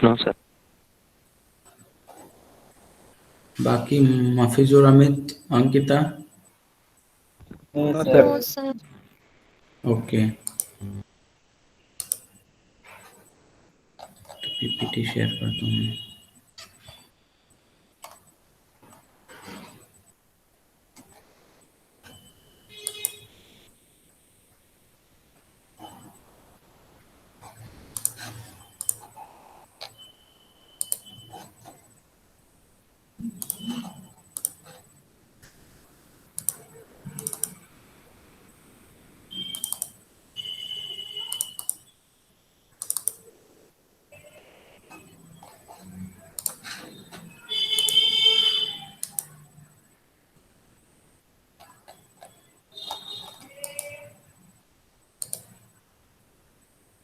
No sir. बाकी मफिजुर, अमित, अंकिता? हाँ sir. Sir. No sir. Okay, PPT share करता हूँ मैं।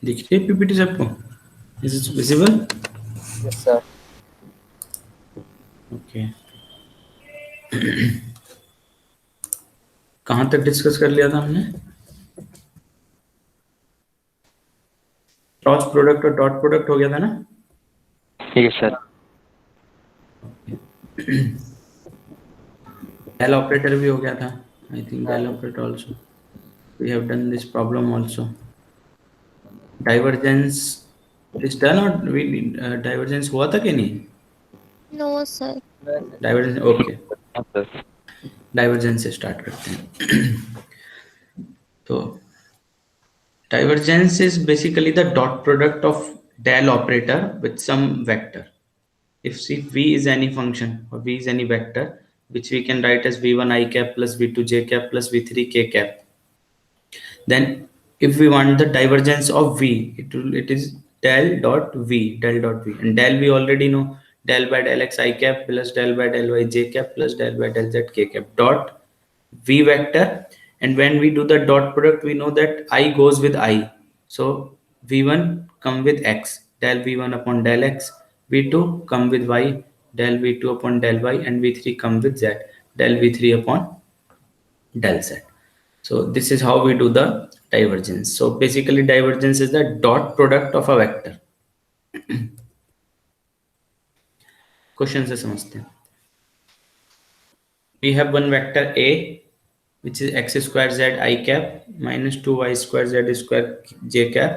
दिख रही है पीपीटी सबको? Is it visible? Yes sir. Okay, कहाँ तक डिस्कस कर लिया था हमने? क्रॉस प्रोडक्ट और डॉट प्रोडक्ट हो गया था ना? ठीक है सर। डेल ऑपरेटर भी हो गया था, I think del operator also we have done this problem also. Divergence is done, और वी डाइवर्जेंस हुआ था कि नहीं? No sir. डाइवर्जेंस, ओके, हाँ सर। डाइवर्जेंस से स्टार्ट करते हैं। तो divergence is basically the dot product of del operator with some vector. If see v is any function or v is any vector, which we can write as v1 I cap plus v2 j cap plus v3 k cap, then if we want the divergence of v, it is del dot v, and del we already know, del by del x I cap plus del by del y j cap plus del by del z k cap dot v vector. And when we do the dot product, we know that I goes with I, so v1 come with x, del v1 upon del x, v2 come with y, del v2 upon del y, and v3 come with z, del v3 upon del z. So this is how we do the divergence. So basically divergence is the dot product of a vector. Question से समझते हैं. We have one vector A, which is x square z I cap minus 2y square z square j cap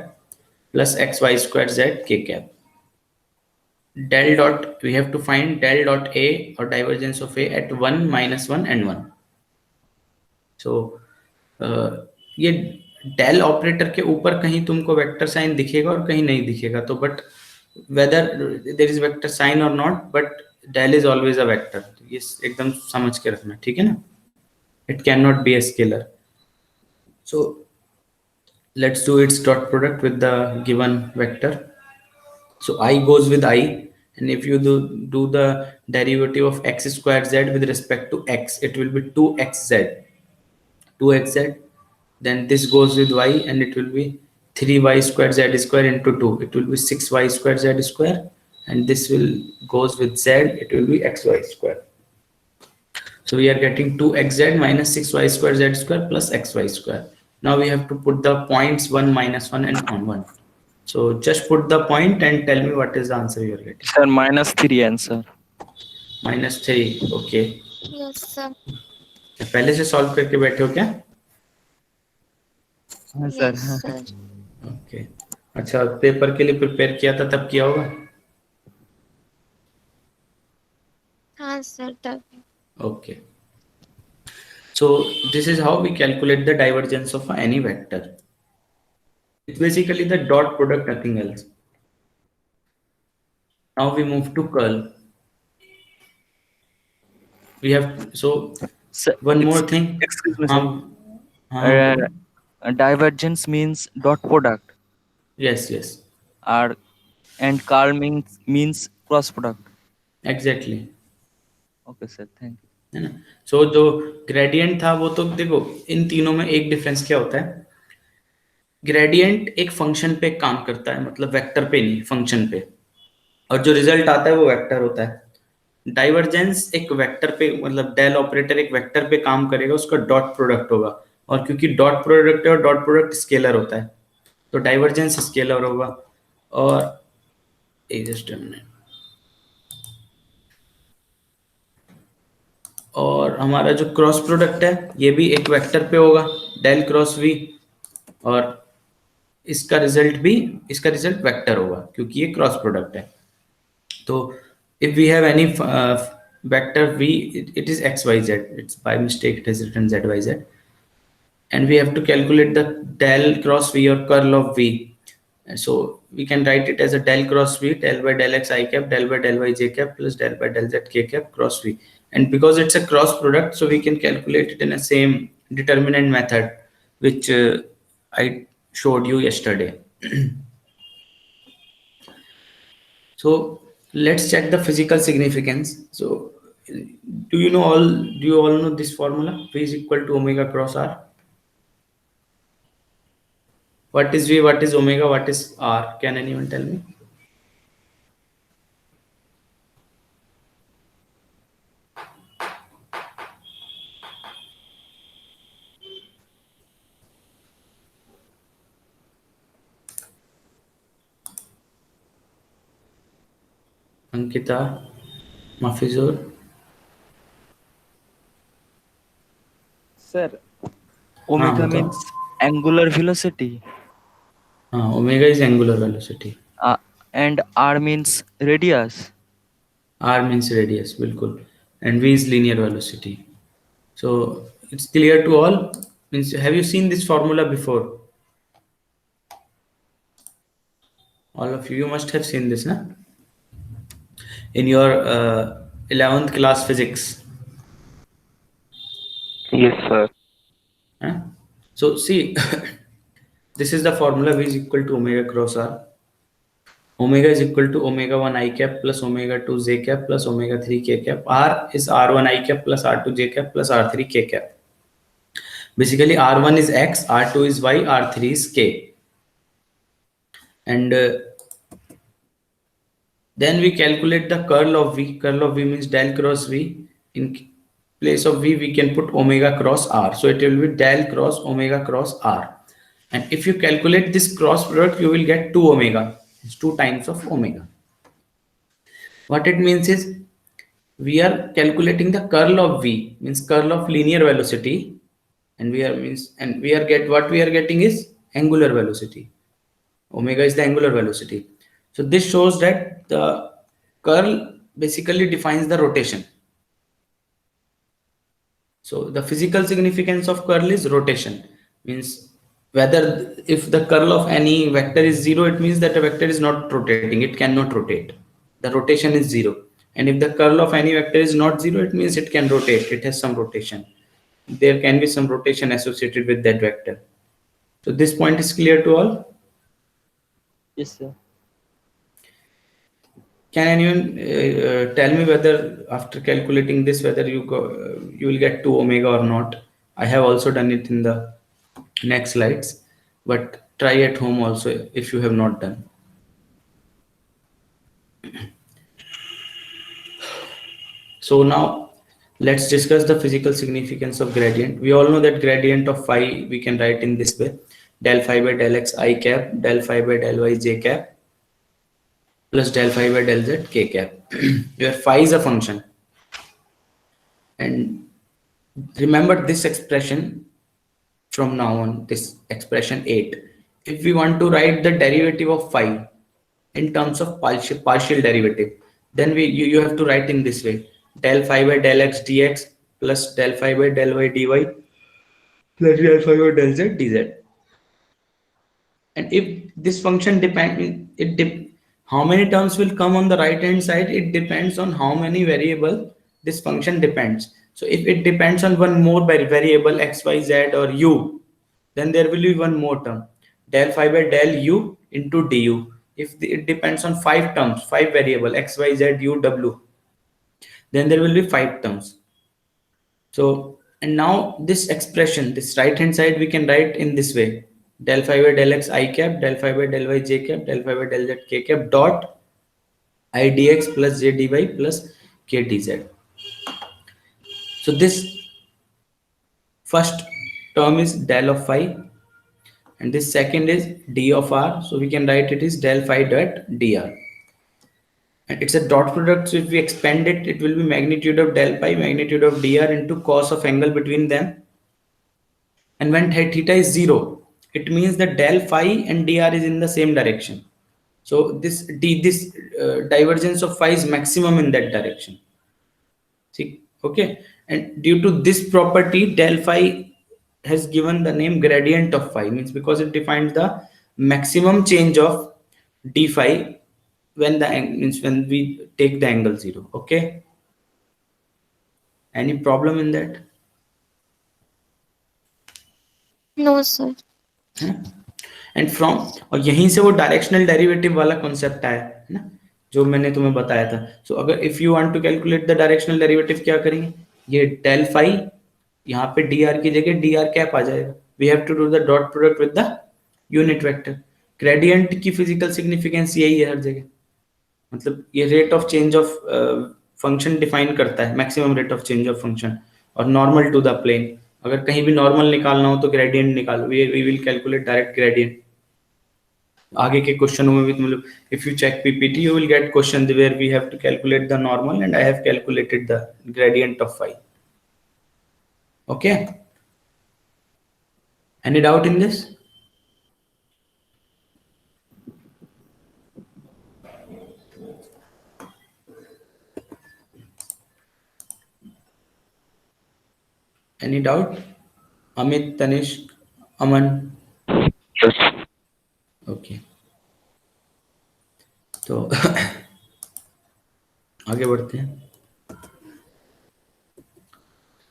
plus xy square z k cap. Del dot, we have to find del dot A or divergence of A at 1, -1 and 1. So ये del operator के ऊपर कहीं तुमको vector sign दिखेगा और कहीं नहीं दिखेगा, तो but whether there is vector sign or not, but del is always a vector, ये एकदम समझ के रखना, ठीक है ना? It can not be a scalar. So let's do its dot product with the given vector. So I goes with I, and if you do the derivative of x squared z with respect to x, it will be 2xz, 2xz. Then this goes with y, and it will be 3y squared z square into 2, it will be 6y squared z square, and this will goes with z, it will be xy square. So we are getting 2xz minus 6y square z square plus xy square. Now we have to put the points 1, -1 and on 1. So just put the point and tell me what is the answer you are getting. Sir -3 answer. -3, okay. Yes sir. पहले से solve करके बैठे हो क्या? हाँ sir. Yes हाँ sir. Okay, अच्छा, paper के लिए प्रिपेयर किया था तब किया होगा? हाँ सर तभी। Okay. So this is how we calculate the divergence of any vector. It's basically the dot product, nothing else. Now we move to curl. We have, so sir one more thing. Excuse me हाँ sir. हाँ हाँ, बोलो. Divergence means dot product Yes, yes, और and curl means cross product. exactly. Okay sir, thank you. है ना? सो जो gradient था वो तो देखो, इन तीनों में एक डिफरेंस क्या होता है, ग्रेडियंट एक फंक्शन पे काम करता है, मतलब वेक्टर पे नहीं, फंक्शन पे, और जो रिजल्ट आता है वो वेक्टर होता है. डाइवर्जेंस एक वेक्टर पे, मतलब डेल ऑपरेटर एक वेक्टर पे काम करेगा, उसका डॉट प्रोडक्ट होगा, और क्योंकि डॉट प्रोडक्ट है और डॉट प्रोडक्ट स्केलर होता है, तो डाइवर्जेंस स्केलर होगा. और इज डिटरमिनेंट। और हमारा जो क्रॉस प्रोडक्ट है ये भी एक वेक्टर पे होगा, डेल क्रॉस वी, और इसका रिजल्ट वेक्टर होगा क्योंकि ये क्रॉस प्रोडक्ट है। तो if we have any vector v, it is xyz, it's by mistake it has written zyz, and we have to calculate the del cross v or curl of v. And so we can write it as a del cross v, del by del x I cap, del by del y j cap, plus del by del z k cap cross v. And because it's a cross product, so we can calculate it in a same determinant method which I showed you yesterday. So let's check the physical significance. So do you all know this formula? V is equal to omega cross r. What is V, what is omega, what is r? Can anyone tell me? Ankita, Mafizur. Sir, हाँ omega बताओ। means angular velocity, हाँ, omega is angular velocity, uh, and r means radius. r means radius, बिल्कुल, and v is linear velocity. So it's clear to all. Means have you seen this formula before? All of you must have seen this, na? In your 11th class physics. Yes, sir. Huh? So see, this is the formula V is equal to omega cross r. Omega is equal to omega 1 I cap plus omega 2 j cap plus omega 3 k cap. R is r1 I cap plus r2 j cap plus r3 k cap. Basically, r1 is x, r2 is y, r3 is k. And then we calculate the curl of V. Curl of V means del cross V. In place of V, we can put omega cross R. So it will be del cross omega cross R. And if you calculate this cross product, you will get 2 omega. It's 2 times of omega. What it means is we are calculating the curl of V, means curl of linear velocity, and we are getting is angular velocity. Omega is the angular velocity. So this shows that the curl basically defines the rotation. So the physical significance of curl is rotation. Means whether if the curl of any vector is 0, it means that a vector is not rotating. It cannot rotate. The rotation is 0. And if the curl of any vector is not 0, it means it can rotate. It has some rotation. There can be some rotation associated with that vector. So this point is clear to all? Yes, sir. Can anyone tell me whether after calculating this, whether you will get 2 omega or not? I have also done it in the next slides, but try at home also if you have not done. So now let's discuss the physical significance of gradient. We all know that gradient of phi we can write in this way: del phi by del x I cap, del phi by del y j cap, plus del phi by del z k cap, where phi is a function. And remember this expression from now on, this expression 8. If we want to write the derivative of phi in terms of partial derivative, then you have to write in this way: del phi by del x dx plus del phi by del y dy plus del phi by del z dz. And if this function depends, how many terms will come on the right hand side, it depends on how many variable this function depends. So if it depends on one more variable x, y, z or u, then there will be one more term, del phi by del u into du. If it depends on 5 terms, 5 variable x, y, z, u, w, then there will be 5 terms. So, and now this expression, this right hand side, we can write in this way: del phi by del x I cap, del phi by del y j cap, del phi by del z k cap dot I dx plus j dy plus k dz. So this first term is del of phi, and this second is d of r. So we can write it is del phi dot dr. And it's a dot product, so if we expand it, it will be magnitude of del pi, magnitude of dr into cos of angle between them. And when theta is 0, it means that del phi and dr is in the same direction. So this divergence of phi is maximum in that direction. See, okay. And due to this property, del phi has given the name gradient of phi, means because it defines the maximum change of d phi when the means when we take the angle 0. Okay. Any problem in that? No, sir. And from, और यहीं से वो directional derivative वाला concept आया है ना, जो मैंने तुम्हें बताया था. सो अगर if you want to calculate the directional derivative, क्या करेंगे, ये डेल फाई यहाँ पे डी आर की जगह डी आर कैप आ जाएगा. We have to do the dot product with the unit vector. Gradient की फिजिकल सिग्निफिकेंस यही है हर जगह, मतलब ये rate of change of function define करता है, maximum rate of change of function, और नॉर्मल टू द प्लेन. अगर कहीं भी नॉर्मल निकालना हो तो ग्रेडियंट निकालो. We will calculate direct gradient. आगे के क्वेश्चनों में भी तुम लोग, if you check PPT you will get question where we have to calculate the normal, and I have calculated the gradient of phi. Okay, any doubt in this? Any doubt? Amit, Tanish, Aman? Yes. Okay. तो आगे बढ़ते हैं.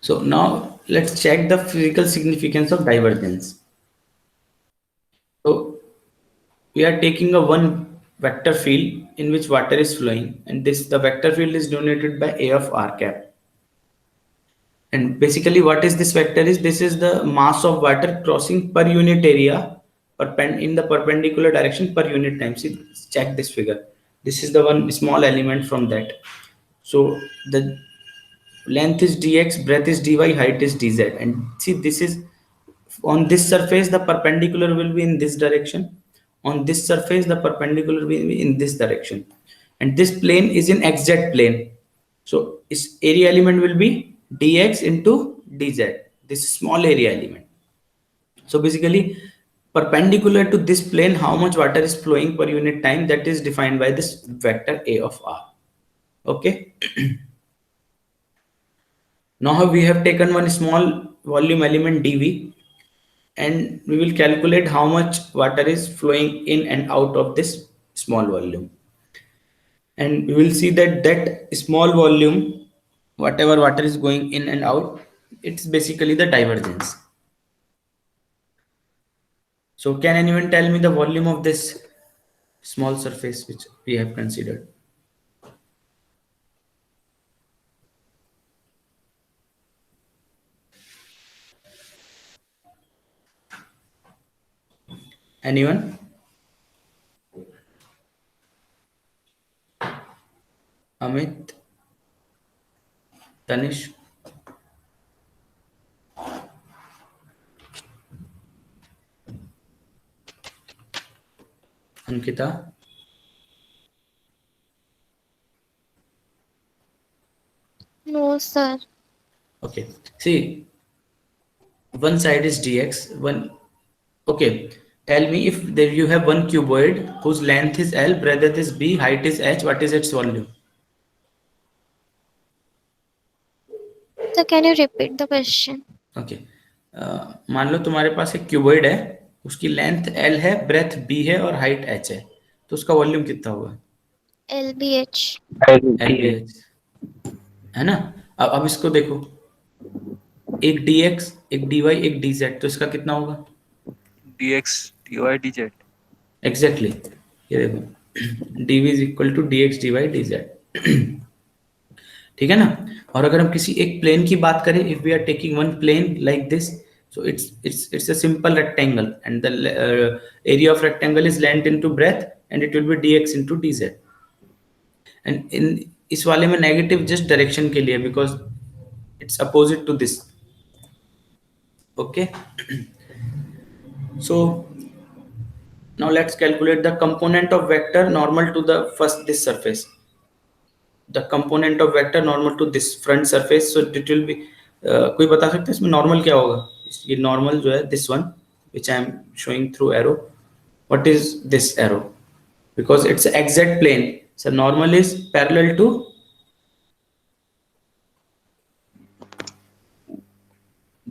So now let's check the physical significance of divergence. So we are taking a one vector field in which water is flowing, and the vector field is denoted by A of r cap. And basically what is this vector is, this is the mass of water crossing per unit area in the perpendicular direction per unit time. See, check this figure. This is the one small element from that. So the length is dx, breadth is dy, height is dz. And see, this is on this surface the perpendicular will be in this direction. On this surface the perpendicular will be in this direction. And this plane is in xz plane. So its area element will be dx into dz, this small area element. So basically perpendicular to this plane, how much water is flowing per unit time, that is defined by this vector A of r. Okay. Now we have taken one small volume element dv, and we will calculate how much water is flowing in and out of this small volume. And we will see that small volume, whatever water is going in and out, it's basically the divergence. So can anyone tell me the volume of this small surface which we have considered? Anyone? Amit? Tanish? Ankita? No, sir. Okay. See, one side is dx, one. Okay. Tell me, if there you have one cuboid whose length is L, breadth is B, height is H, what is its volume? So can you repeat the question? Okay. मान लो तुम्हारे पास एक cuboid है, उसकी length L है, breath B है और height H है, तो उसका वॉल्यूम कितना होगा? LBH. LBH है ना. अब इसको देखो, एक dx, एक dy, एक dz, तो इसका कितना होगा? dx dy dz. एग्जैक्टली. ये देखो, dv is equal to dx dy dz. ठीक है ना. और अगर हम किसी एक प्लेन की बात करें, if we are taking one plane like this, so it's a simple rectangle, and the area of rectangle is length into breadth, and it will be dx into dz. and in इस वाले में negative just direction के लिए, because it's opposite to this. Okay. So now let's calculate the component of vector normal to the first this surface. the component of vector normal to this front surface, so it will be कोई बता सकता है इसमें normal क्या होगा? ये normal जो है this one which I am showing through arrow, what is this arrow? Because it's an exact plane, so normal is parallel to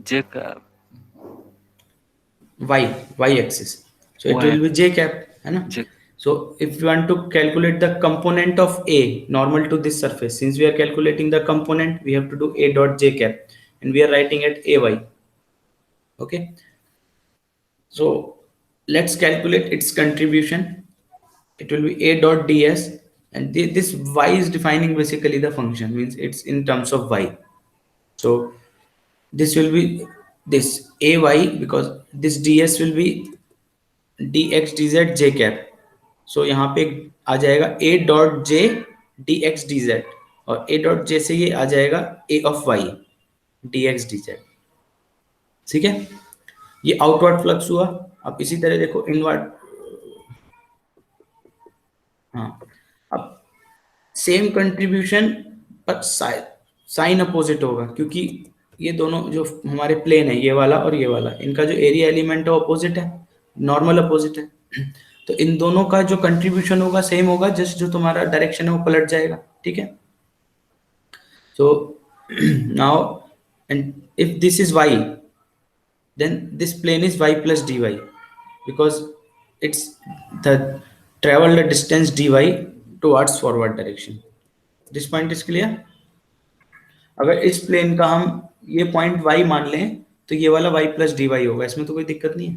J cap. y axis, so it Y will be j cap, है ना? J. So if you want to calculate the component of A normal to this surface, since we are calculating the component, we have to do A dot j cap, and we are writing it AY. Okay. So let's calculate its contribution. It will be A dot ds, and this y is defining basically the function, means it's in terms of y. So this will be this AY, because this ds will be dx dz j cap. सो यहाँ पे आ जाएगा a dot j d x d z, और a dot j से ये आ जाएगा a of y d x d z. ठीक है, ये आउटवर्ड फ्लक्स हुआ. अब इसी तरह देखो इनवर्ड. हाँ, अब सेम कंट्रीब्यूशन पर साइन अपोजिट होगा, क्योंकि ये दोनों जो हमारे प्लेन है, ये वाला और ये वाला, इनका जो एरिया एलिमेंट है अपोजिट है, नॉर्मल अपोजिट है. तो इन दोनों का जो कंट्रीब्यूशन होगा सेम होगा, जस्ट जो तुम्हारा डायरेक्शन है वो पलट जाएगा. ठीक है. So now and if this is y, then this plane is y plus dy, because it's the travel the distance dy towards forward direction. This point is clear. अगर इस प्लेन का हम ये पॉइंट y मान लें तो ये वाला y plus dy होगा, इसमें तो कोई दिक्कत नहीं है.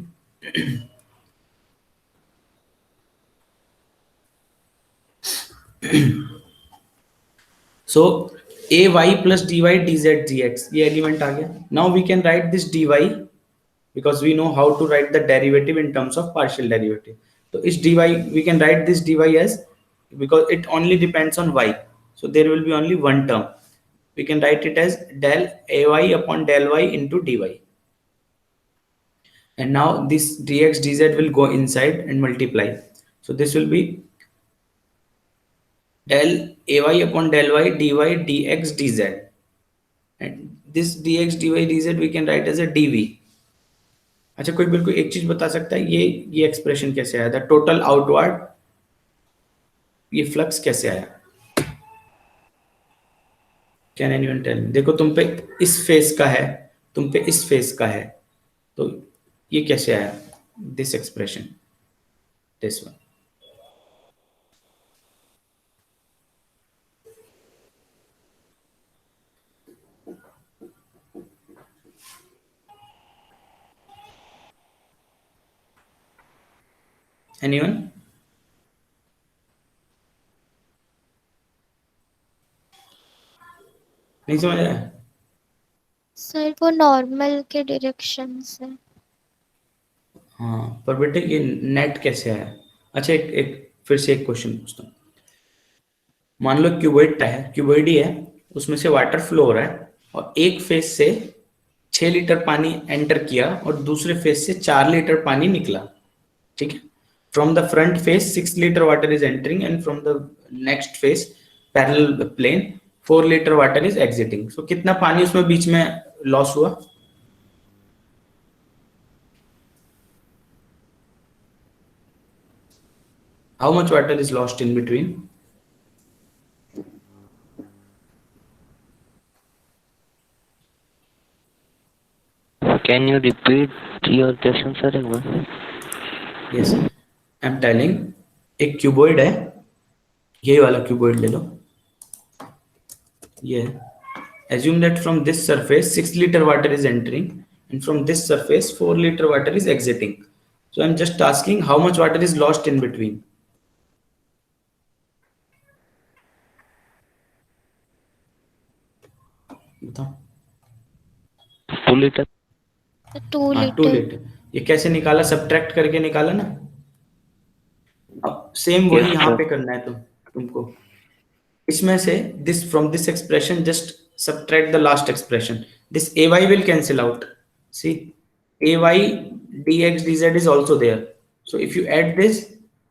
So ay plus dy dz dx, ये एलिमेंट आ गया. Now we can write this dy, because we know how to write the derivative in terms of partial derivative. So इस dy we can write this dy as, because it only depends on y, so there will be only one term. We can write it as del ay upon del y into dy. And now this dx dz will go inside and multiply. So this will be del ay upon del y dy dx dz, and this dx dy dz we can write as a dv. अच्छा, कोई बिल्कुल एक चीज बता सकता है, ये expression कैसे आया था? टोटल आउटवर्ड ये फ्लक्स कैसे आया? Can anyone tell me? देखो तुम पे इस फेस का है, तुम पे इस फेस का है, तो ये कैसे आया? This expression, this one. Anyone? नहीं समझ आया? सर वो नॉर्मल के डायरेक्शन से. हाँ, पर बेटे ये नेट कैसे आया? अच्छा, एक फिर से एक क्वेश्चन पूछता हूँ. मान लो क्यूबॉइड है, क्यूबॉइड ही है, उसमें से वाटर फ्लो हो रहा है, और एक फेस से 6 लीटर पानी एंटर किया और दूसरे फेस से 4 लीटर पानी निकला. ठीक है. From the front face 6 litre water is entering, and from the next face parallel plane 4 litre water is exiting. So कितना पानी उसमें बीच में लॉस हुआ? How much water is lost in between? Can you repeat your question, sir? Yes, I am telling, एक cuboid है, यही वाला क्यूबॉइड ले लो, ये. Assume that from this surface 6 liter water is entering, and from this surface 4 liter water is exiting. So I'm just asking how much water is lost in between. बताओ. 2 liter. 2 हाँ, 2 litre. Litre. ये कैसे निकाला? Subtract करके निकाला ना. अब same वही Yes, यहाँ sir. पे करना है तुमको. इसमें से this from this expression just subtract the last expression. This ay will cancel out. See, ay dx dz is also there. So if you add this,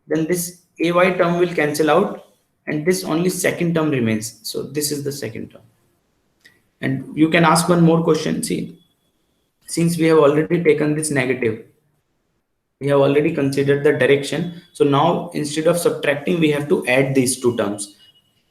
then this ay term will cancel out, and this only second term remains. So this is the second term. And you can ask one more question. See, since we have already taken this negative, we have already considered the direction, so now instead of subtracting we have to add these two terms.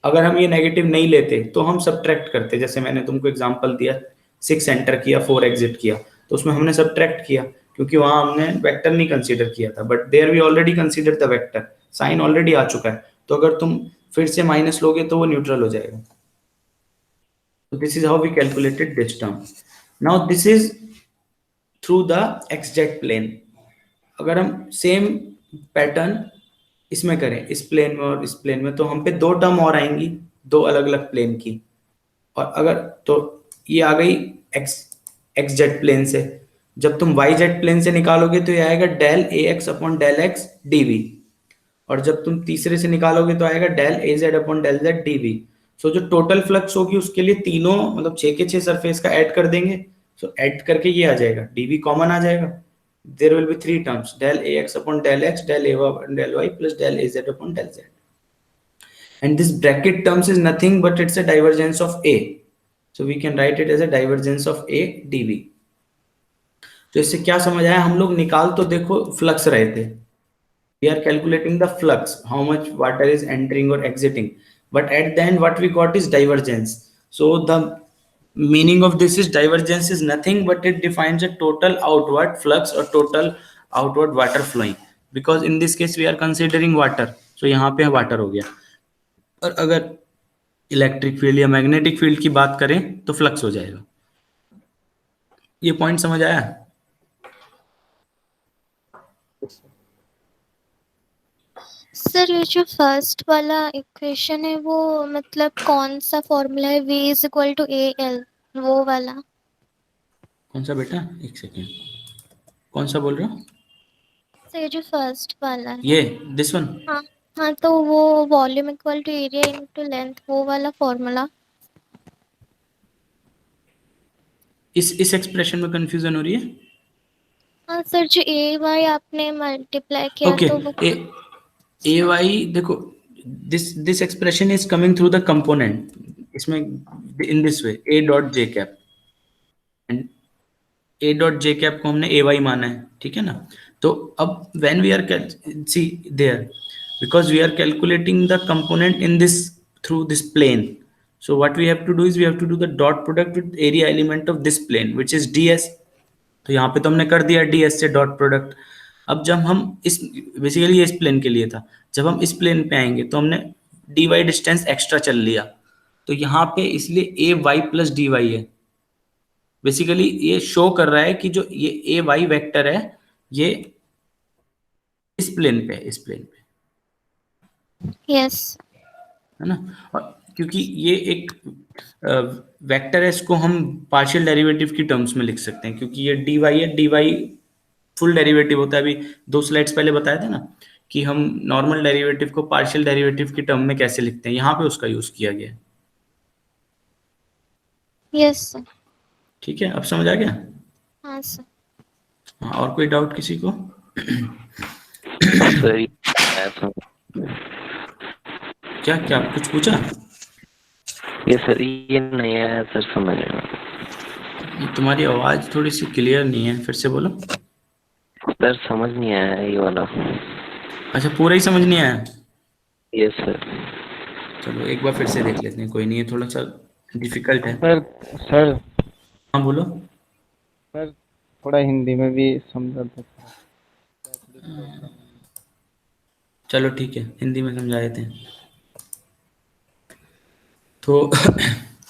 अगर हम ये negative नहीं लेते तो हम subtract करते, जैसे मैंने तुमको एग्जांपल दिया 6 एंटर किया 4 एग्जिट किया, तो उसमें हमने सब्ट्रैक्ट किया क्योंकि वहां हमने वेक्टर नहीं कंसीडर किया था, but there we already consider the vector, sign already आ चुका है, तो अगर तुम फिर से माइनस लोगे तो वो न्यूट्रल हो जाएगा. So this is how we calculated this term. Now this is through the xz plane. अगर हम सेम पैटर्न इसमें करें, इस प्लेन में और इस प्लेन में, तो हम पे दो टर्म और आएंगी, दो अलग अलग प्लेन की. और अगर तो ये आ गई एक्स जेड प्लेन से, जब तुम वाई जेड प्लेन से निकालोगे तो ये आएगा del A x upon del x dV, और जब तुम तीसरे से निकालोगे तो आएगा del A z upon del z dV. So जो टोटल फ्लक्स होगी उसके लिए तीनों मतलब 6 के 6 सरफेस का ऐड कर देंगे. सो ऐड करके ये आ जाएगा, डीवी कॉमन आ जाएगा. There will be 3 terms, del ax upon del x, del ay upon del y plus del az upon del z. And this bracket terms is nothing but it's a divergence of A. So we can write it as a divergence of A dv. तो इससे क्या समझ आया, हम लोग निकाल तो देखो फ्लक्स रहे थे, we are calculating the flux, how much water is entering or exiting, but at the end what we got is divergence. So the meaning of this is divergence is nothing but it defines a total outward flux or total outward water flowing, because in this case we are considering water, so यहाँ पे water हो गया. और अगर electric field या magnetic field की बात करें तो फ्लक्स हो जाएगा. ये पॉइंट समझ आया? सर ये जो फर्स्ट वाला इक्वेशन है वो मतलब कौन सा फॉर्मूला है, v is equal to a l, वो वाला? कौन सा बेटा, एक सेकेंड, कौन सा बोल रहे हो? सर ये जो फर्स्ट वाला है, ये दिस वन. हाँ हाँ, तो वो volume equal to area into length, वो वाला फॉर्मूला. इस एक्सप्रेशन में कंफ्यूजन हो रही है? हाँ सर, जो ए वाई आपने मल्टीप्लाई किया ओके, तो वो ए वाई देखो, this expression is coming through the component, इसमें in this way A dot j cap, and A dot j cap को हमने ए वाई माना है, ठीक है ना. तो अब when we are see there, because we are calculating the component in this through this plane, so what we have to do is we have to do the dot product with area element of this plane which is ds. तो यहाँ पे तो हमने कर दिया ds से dot product. अब जब हम इस बेसिकली ये इस प्लेन के लिए था, जब हम इस प्लेन पे आएंगे तो हमने dy डिस्टेंस एक्स्ट्रा चल लिया, तो यहाँ पे इसलिए ए वाई प्लस डी वाई है. बेसिकली ये शो कर रहा है कि जो ये ए वाई वेक्टर है ये इस प्लेन पे है, इस प्लेन पे, यस, है ना. और क्योंकि ये एक वेक्टर है, इसको हम पार्शियल डेरिवेटिव की टर्म्स में लिख सकते हैं, क्योंकि ये dy है, dy फुल डेरिवेटिव होता है. अभी 2 स्लाइड्स पहले बताया था ना कि हम नॉर्मल डेरिवेटिव को पार्शियल डेरिवेटिव की टर्म में कैसे लिखते हैं, यहाँ पे उसका यूज किया गया है. Yes sir. ठीक है, अब समझ आ गया? हाँ सर. हाँ, और कोई डाउट किसी को? सर ऐसा क्या क्या कुछ पूछा? ये सर ये नहीं आया सर समझ में. तुम्हारी आवाज थोड़ी सी क्लियर नहीं है, फिर से बोलो. सर समझ नहीं आया ये वाला. अच्छा, पूरा ही समझ नहीं आया? Yes sir. चलो एक बार फिर से देख लेते हैं, कोई नहीं है, थोड़ा सा डिफिकल्ट है. सर हाँ बोलो. सर थोड़ा हिंदी में भी समझा दो. चलो ठीक है, हिंदी में समझा देते हैं. तो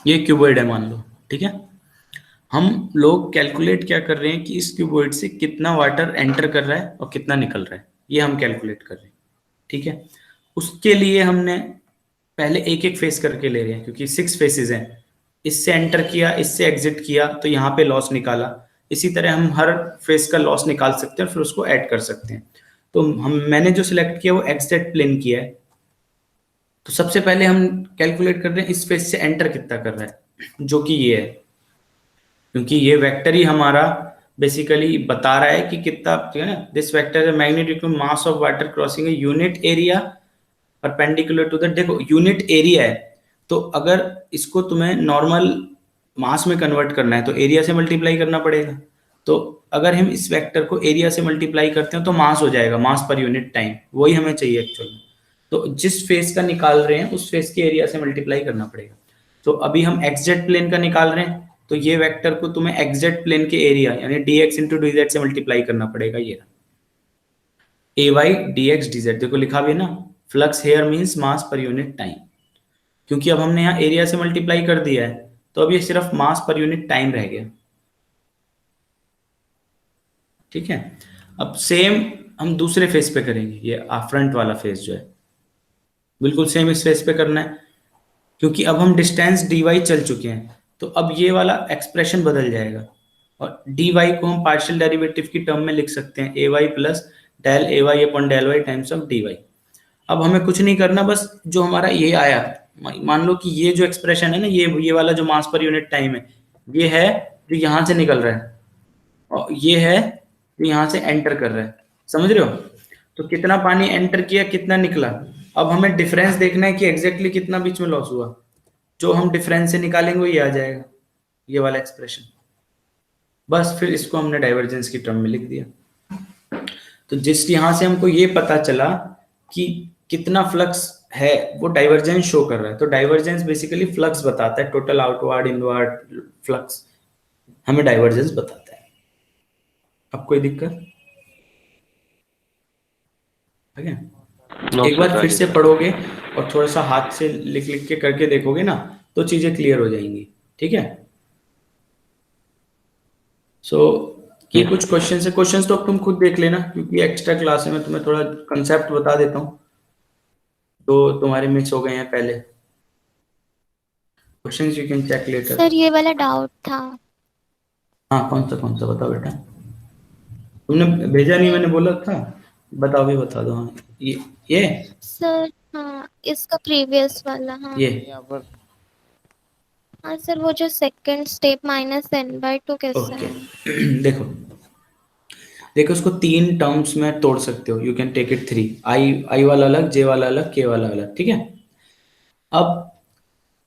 ये क्यूबॉइड है मान लो, ठीक है. हम लोग कैलकुलेट क्या कर रहे हैं कि इस क्यूबॉइड से कितना वाटर एंटर कर रहा है और कितना निकल रहा है, ये हम कैलकुलेट कर रहे हैं, ठीक है. उसके लिए हमने पहले एक एक फेस करके ले रहे हैं, क्योंकि 6 फेसेस हैं. इससे एंटर किया, इससे एग्जिट किया, तो यहाँ पे लॉस निकाला. इसी तरह हम हर फेस का लॉस निकाल सकते हैं और फिर उसको ऐड कर सकते हैं. तो मैंने जो सिलेक्ट किया वो एक्स-जेड प्लेन किया है. तो सबसे पहले हम कैलकुलेट कर रहे हैं इस फेस से एंटर कितना कर रहा है, जो कि ये है, क्योंकि ये वेक्टर ही हमारा बेसिकली बता रहा है कि कितना, ठीक है ना. दिस वेक्टर है magnetic mass of water crossing a unit area perpendicular to the, देखो यूनिट एरिया है, तो अगर इसको तुम्हें नॉर्मल मास में कन्वर्ट करना है तो एरिया से मल्टीप्लाई करना पड़ेगा। तो अगर हम इस वेक्टर को एरिया से मल्टीप्लाई करते हैं तो मास हो जाएगा, मास पर यूनिट टाइम, वही हमें चाहिए एक्चुअल में। तो जिस फेस का निकाल रहे हैं उस फेस के एरिया से मल्टीप्लाई करना पड़ेगा। तो अभी हम एक्सजेड प्लेन का निकाल रहे हैं, तो ये वेक्टर को तुम्हें एक्सजेड प्लेन के एरिया यानी dx इंटू dz से मल्टीप्लाई करना पड़ेगा। ये ay dx dz, देखो लिखा भी है ना, फ्लक्स हेयर मींस मास पर यूनिट टाइम, क्योंकि अब हमने यहाँ एरिया से मल्टीप्लाई कर दिया है तो अब ये सिर्फ मास पर यूनिट टाइम रह गया। ठीक है, अब सेम हम दूसरे फेस पे करेंगे, ये फ्रंट वाला फेस जो है बिल्कुल सेम इस फेस पे करना है, क्योंकि अब हम डिस्टेंस dy चल चुके हैं, तो अब ये वाला एक्सप्रेशन बदल जाएगा और dy को हम पार्शियल डेरिवेटिव की टर्म में लिख सकते हैं ay plus del ay upon del y times of dy। अब हमें कुछ नहीं करना, बस जो हमारा ये आया, मान लो कि ये जो एक्सप्रेशन है ना, ये वाला जो मास पर यूनिट टाइम है, ये है जो यहाँ से निकल रहा है और ये है जो यहाँ से एंटर कर रहा है, समझ रहे हो? तो कितना पानी एंटर किया, कितना निकला, अब हमें डिफरेंस देखना है कि एग्जैक्टली कितना बीच में लॉस हुआ। जो हम डिफरेंस से निकालेंगे वो ये आ जाएगा, ये वाला एक्सप्रेशन। बस फिर इसको हमने डाइवर्जेंस की टर्म में लिख दिया। तो जिस यहाँ से हमको ये पता चला कि कितना फ्लक्स है वो डाइवर्जेंस शो कर रहा है। तो डाइवर्जेंस बेसिकली फ्लक्स बताता है, टोटल आउटवर्ड इनवर्ड फ्लक्स हमें डाइवर्जेंस बताता है। अब कोई दिक्कत? ठीक है, एक बार फिर से पढ़ोगे और थोड़ा सा हाथ से लिख लिख के करके देखोगे ना तो चीजें क्लियर हो जाएंगी। ठीक है, सो ये कुछ क्वेश्चन है, क्वेश्चंस तो अब तुम खुद देख लेना, क्योंकि एक्स्ट्रा क्लास में मैं तुम्हें थोड़ा कंसेप्ट बता देता हूँ तो तुम्हारे मिस हो गए हैं पहले। Questions you can check later. Sir ये वाला डाउट था। हाँ, कौन सा बताओ बेटा, तुमने भेजा नहीं, मैंने बोला था बताओ, भी बता दो। हाँ, ये सर, हाँ इसका प्रीवियस वाला, हाँ ये यहाँ पर हाँ सर, वो जो सेकंड स्टेप -n/2 कैसे ओके है? देखो उसको तीन टर्म्स में तोड़ सकते हो, यू कैन टेक इट 3, आई वाला अलग, जे वाला अलग, के वाला अलग। ठीक है, अब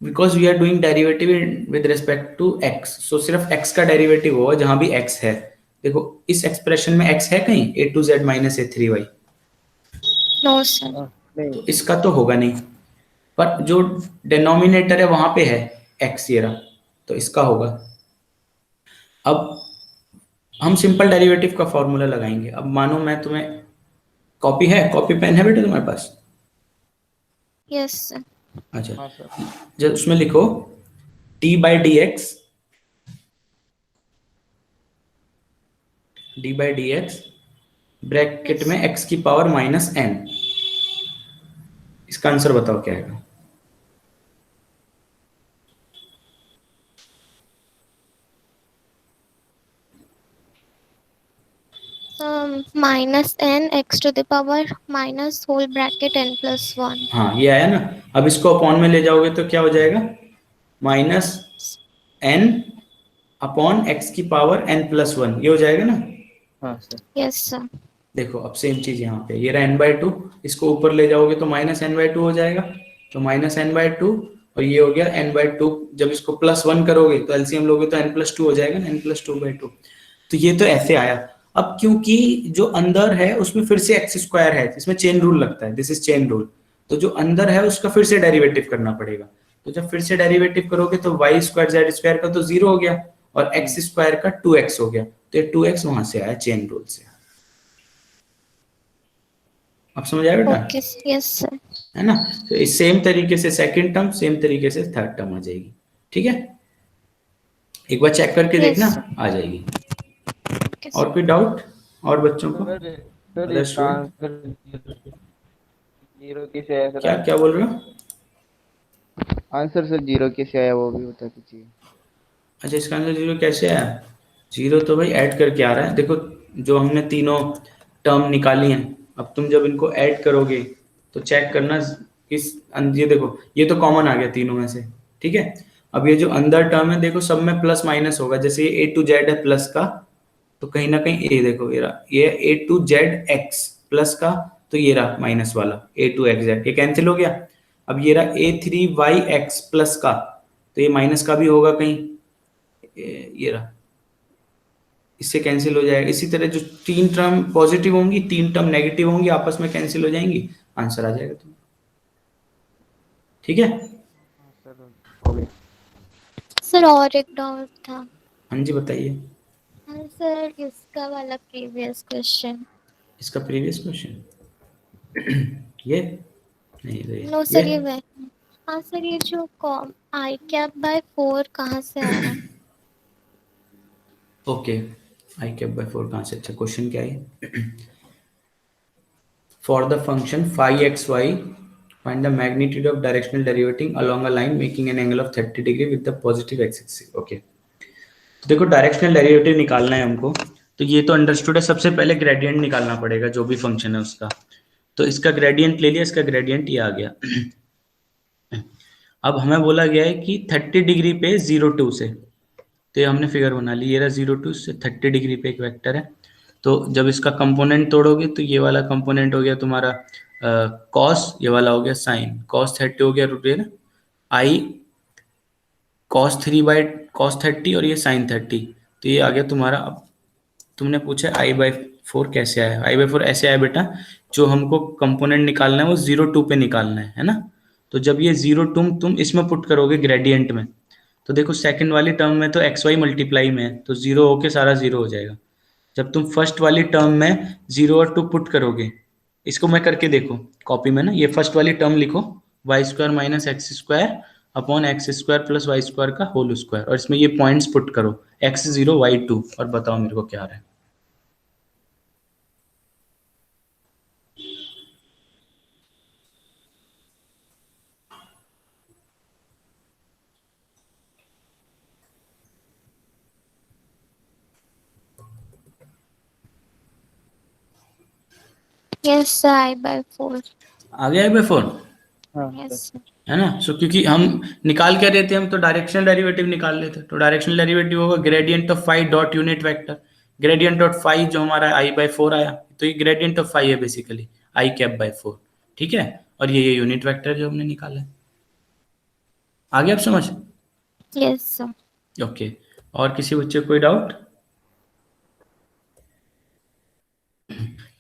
because we are doing derivative with respect to x, so सिर्फ x का डेरिवेटिव होगा जहां भी x है। देखो इस एक्सप्रेशन में x है कहीं, a to z - a3y, no sir. नहीं, तो इसका तो होगा नहीं, पर जो डिनोमिनेटर है वहां पे है x, ये रहा, तो इसका होगा। अब हम सिंपल डेरिवेटिव का फॉर्मूला लगाएंगे। अब मानो मैं तुम्हें, कॉपी है, कॉपी पेन है बेटा तुम्हारे पास? Yes sir. अच्छा, हाँ सर, जब उसमें लिखो d/dx ब्रैकेट में x की पावर -n, इसका आंसर बताओ क्या आएगा? -n x⁻⁻n+1। हाँ, ये आया ना। अब इसको अपॉन में ले जाओगे तो क्या हो जाएगा? -n/x⁻n+1, ये हो जाएगा ना। हाँ सर, यस सर। देखो अब सेम चीज यहाँ पे, ये रहा n/2, इसको ऊपर ले जाओगे तो -n/2 हो जाएगा, तो -n/2, और ये हो गया n/2। जब इसको +1 करोगे तो एलसीएम लोगे तो n+2 हो जाएगा ना, n+2/2। तो ये तो ऐसे आया। अब क्योंकि जो अंदर है उसमें फिर से x² है, इसमें चेन रूल लगता है, दिस इज चेन रूल, तो जो अंदर है उसका फिर से डेरिवेटिव करना पड़ेगा। तो जब फिर से डेरिवेटिव करोगे तो y² z² का तो 0 हो गया और x² का 2x हो गया, तो ये 2x वहां से आया चेन रूल से। अब समझ आया बेटा? Okay, yes sir. है ना? तो इस सेम तरीके से सेकंड टर्म, सेम तरीके से थर्ड टर्म आ जाएगी। ठीक है, एक बार चेक करके Yes. देखना, आ जाएगी। ओके और कोई डाउट और बच्चों को? सर Other इसका student? आंसर 0 कैसे आया सर? क्या बोल रहे हो? आंसर सर 0 कैसे आया वो भी बता दीजिए। अच्छा, इसका आंसर 0 कैसे आया? 0 तो भाई ऐड करके आ रहा है। देखो जो हमने तीनों टर्म निकाली हैं, अब तुम जब इनको ऐड करोगे तो चेक करना किस, ये देखो ये तो कॉमन आ गया तीनों में से। ठीक है, अब ये जो अंदर टर्म है देखो सब में प्लस माइनस होगा, जैसे ये a to z है प्लस का, तो कहीं ना कहीं ये देखो ये a to z x plus का, तो ये रहा माइनस वाला a2x, ये कैंसिल हो गया। अब ये रहा a3yx प्लस का, तो ये माइनस का भी होगा कहीं, ये रहा, इससे कैंसिल हो जाएगा। इसी तरह जो 3 टर्म पॉजिटिव होंगी, 3 टर्म नेगेटिव होंगी, आपस में कैंसिल हो जाएंगी, आंसर आ जाएगा तुम्हें। ठीक है, सर हो गया। सर और एक डाउट था। हाँ जी बताइए। हाँ सर, इसका वाला प्रीवियस क्वेश्चन। इसका प्रीवियस क्वेश्चन ये नहीं, नो सर, ये वह। हाँ सर, ये जो आई कैप बाय 4 कहाँ से आया? ओके, आई कैप बाय 4 कहाँ से? अच्छा, क्वेश्चन क्या है? For the function phi x y find the magnitude of directional derivative along a line making an angle of 30 degree with the positive x axis। Okay, तो देखो directional derivative निकालना है हमको, तो ये तो अंडरस्टूड है। सबसे पहले ग्रेडियंट निकालना पड़ेगा जो भी फंक्शन है उसका, तो इसका ग्रेडियंट ले लिया, इसका ग्रेडियंट ये आ गया। अब हमें बोला गया है कि 30 डिग्री पे 0 2 से, तो ये हमने फिगर बना ली, ये रहा 0 2 से 30 डिग्री पे एक वेक्टर है। तो जब इसका कंपोनेंट तोड़ोगे तो ये वाला कंपोनेंट हो गया तुम्हारा कॉस, ये वाला हो गया साइन, कॉस 30 हो गया रूट आई कॉस 30 और ये साइन 30, तो ये आ गया तुम्हारा। अब तुमने पूछा I/4 कैसे आया? I/4 ऐसे आया बेटा, जो हमको कंपोनेंट निकालना है वो 0 2 पे निकालना है ना। तो जब ये 0 तुम इसमें पुट करोगे ग्रेडियंट में, तो देखो सेकंड वाली टर्म में तो एक्स वाई मल्टीप्लाई में है, तो 0 होके सारा 0 हो जाएगा। जब तुम फर्स्ट वाली टर्म में 0 और 2 पुट करोगे, इसको मैं करके देखो कॉपी में ना, ये फर्स्ट वाली टर्म लिखो, y² minus x² upon x² plus y² का होल स्क्वायर, और इसमें ये पॉइंट्स पुट करो x0 y2, और बताओ मेरे को क्या आ रहा है। Yes sir, I/4। आ गया I/4, हाँ यस सर। सर। है ना। सो क्योंकि हम निकाल क्या रहे थे, हम तो डायरेक्शनल डेरिवेटिव निकाल रहे थे, तो डायरेक्शनल डेरिवेटिव होगा gradient of phi dot unit vector, gradient of phi जो हमारा I/4 आया, तो ये ग्रेडियंट ऑफ फाई है बेसिकली I/4। ठीक है, और ये यूनिट वेक्टर जो हमने निकाला है। आ गया आप समझ? Yes sir. ओके, और किसी बच्चे को कोई डाउट?